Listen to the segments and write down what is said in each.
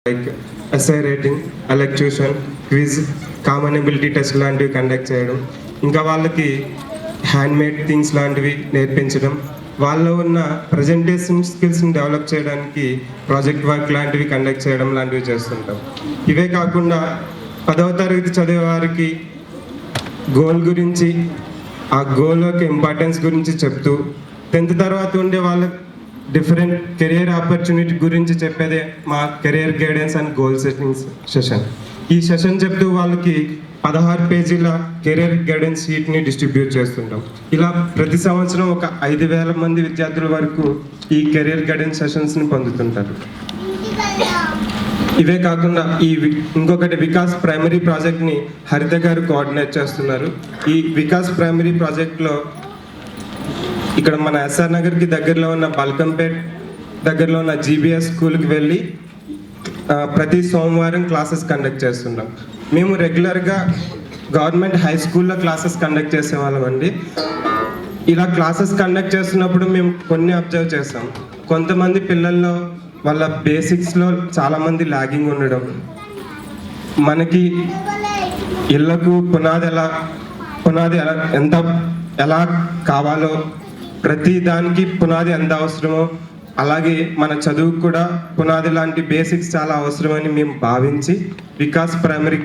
Like SI rating, elocution, quiz, common ability test లాంటివి conduct చేయడం, ఇంకా వాళ్ళకి హ్యాండ్మేడ్ థింగ్స్ లాంటివి నేర్పించడం, వాళ్ళలో ఉన్న ప్రజెంటేషన్ స్కిల్స్ని డెవలప్ చేయడానికి ప్రాజెక్ట్ వర్క్ లాంటివి కండక్ట్ చేయడం లాంటివి చేస్తుంటాం. ఇవే కాకుండా 10వ తరగతి చదివే వారికి గోల్ గురించి, ఆ గోల్ యొక్క ఇంపార్టెన్స్ గురించి చెప్తూ 10th తర్వాత ఉండే వాళ్ళ డిఫరెంట్ కెరియర్ ఆపర్చునిటీ గురించి చెప్పేదే మా career guidance and goal settings session. ఈ సెషన్ చెప్తూ వాళ్ళకి 16 పేజీల కెరియర్ గైడెన్స్ షీట్ని డిస్ట్రిబ్యూట్ చేస్తుంటాం. ఇలా ప్రతి సంవత్సరం ఒక 5,000 మంది విద్యార్థుల వరకు ఈ కెరియర్ గైడెన్స్ సెషన్స్ని పొందుతుంటారు. ఇవే కాకుండా ఇంకొకటి వికాస్ ప్రైమరీ ప్రాజెక్ట్ని హరిత గారు కోఆర్డినేట్ చేస్తున్నారు. ఈ వికాస్ ప్రైమరీ ప్రాజెక్ట్లో ఇక్కడ మన ఎస్ఆర్ నగర్కి దగ్గరలో ఉన్న బల్కంపేట్ దగ్గరలో ఉన్న జీబీఎస్ స్కూల్కి వెళ్ళి ప్రతి సోమవారం క్లాసెస్ కండక్ట్ చేస్తున్నాం. మేము రెగ్యులర్గా గవర్నమెంట్ హై స్కూల్లో క్లాసెస్ కండక్ట్ చేసేవాళ్ళం అండి. ఇలా క్లాసెస్ కండక్ట్ చేస్తున్నప్పుడు మేము కొన్ని అబ్జర్వ్ చేస్తాం. కొంతమంది పిల్లల్లో వాళ్ళ బేసిక్స్లో చాలామంది ల్యాగింగ్ ఉండడం, మనకి ఇళ్లకు పునాది ఎలా కావాలో, ప్రతి దానికి పునాది ఎంత అవసరమో అలాగే మన చదువుకు కూడా పునాది లాంటి బేసిక్స్ చాలా అవసరమని మేము భావించి వికాస్ ప్రైమరీ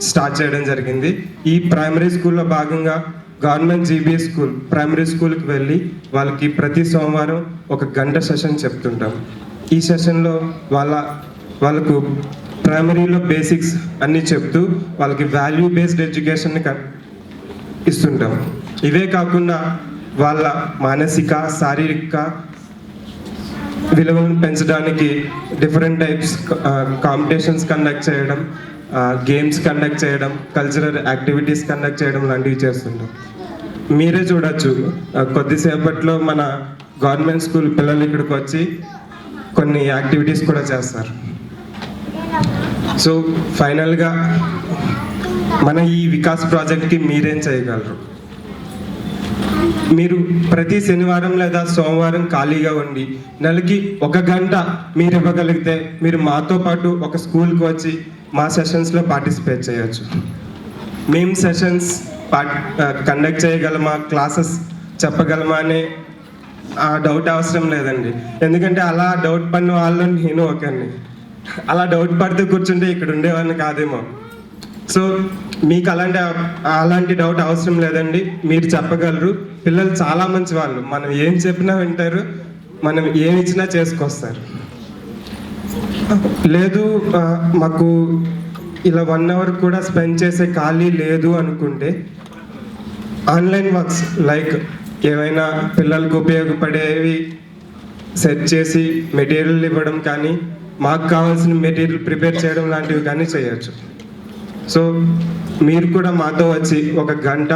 స్టార్ట్ చేయడం జరిగింది. ఈ ప్రైమరీ స్కూల్లో భాగంగా గవర్నమెంట్ జీబీఎస్ స్కూల్ ప్రైమరీ స్కూల్కి వెళ్ళి వాళ్ళకి ప్రతి సోమవారం 1 గంట సెషన్ చెప్తుంటాం. ఈ సెషన్లో వాళ్ళకు ప్రైమరీలో బేసిక్స్ అన్నీ చెప్తూ వాళ్ళకి వాల్యూ బేస్డ్ ఎడ్యుకేషన్ని ఇస్తుంటాం. ఇవే కాకుండా వాళ్ళ మానసిక, శారీరక విలువలను పెంచడానికి డిఫరెంట్ టైప్స్ కాంపిటీషన్స్ కండక్ట్ చేయడం, గేమ్స్ కండక్ట్ చేయడం, కల్చరల్ యాక్టివిటీస్ కండక్ట్ చేయడం లాంటివి చేస్తుంటాం. మీరే చూడొచ్చు, కొద్దిసేపట్లో మన గవర్నమెంట్ స్కూల్ పిల్లలు ఇక్కడికి వచ్చి కొన్ని యాక్టివిటీస్ కూడా చేస్తారు. సో ఫైనల్గా మన ఈ వికాస్ ప్రాజెక్ట్కి మీరేం చేయగలరు? మీరు ప్రతి శనివారం లేదా సోమవారం ఖాళీగా ఉండి నెలకి 1 గంట మీరు ఇవ్వగలిగితే మీరు మాతో పాటు ఒక స్కూల్కి వచ్చి మా సెషన్స్లో పార్టిసిపేట్ చేయొచ్చు. మేము సెషన్స్ కండక్ట్ చేయగలమా, క్లాసెస్ చెప్పగలమా అనే ఆ డౌట్ అవసరం లేదండి. ఎందుకంటే అలా డౌట్ పడిన వాళ్ళు నేను ఒకరిని. అలా డౌట్ పడితే కూర్చుంటే ఇక్కడ ఉండేవాడిని కాదేమో. సో మీకు అలాంటి డౌట్ అవసరం లేదండి, మీరు చెప్పగలరు. పిల్లలు చాలా మంచి వాళ్ళు, మనం ఏం చెప్పినా వింటారు, మనం ఏమి ఇచ్చినా చేసుకొస్తారు. లేదు మాకు ఇలా 1 అవర్ కూడా స్పెండ్ చేసే ఖాళీ లేదు అనుకుంటే ఆన్లైన్ వర్క్స్ లైక్ ఏవైనా పిల్లలకు ఉపయోగపడేవి సెట్ చేసి మెటీరియల్ ఇవ్వడం కానీ, మాకు కావాల్సిన మెటీరియల్ ప్రిపేర్ చేయడం లాంటివి కానీ చేయొచ్చు. సో మీరు కూడా మాతో వచ్చి 1 గంట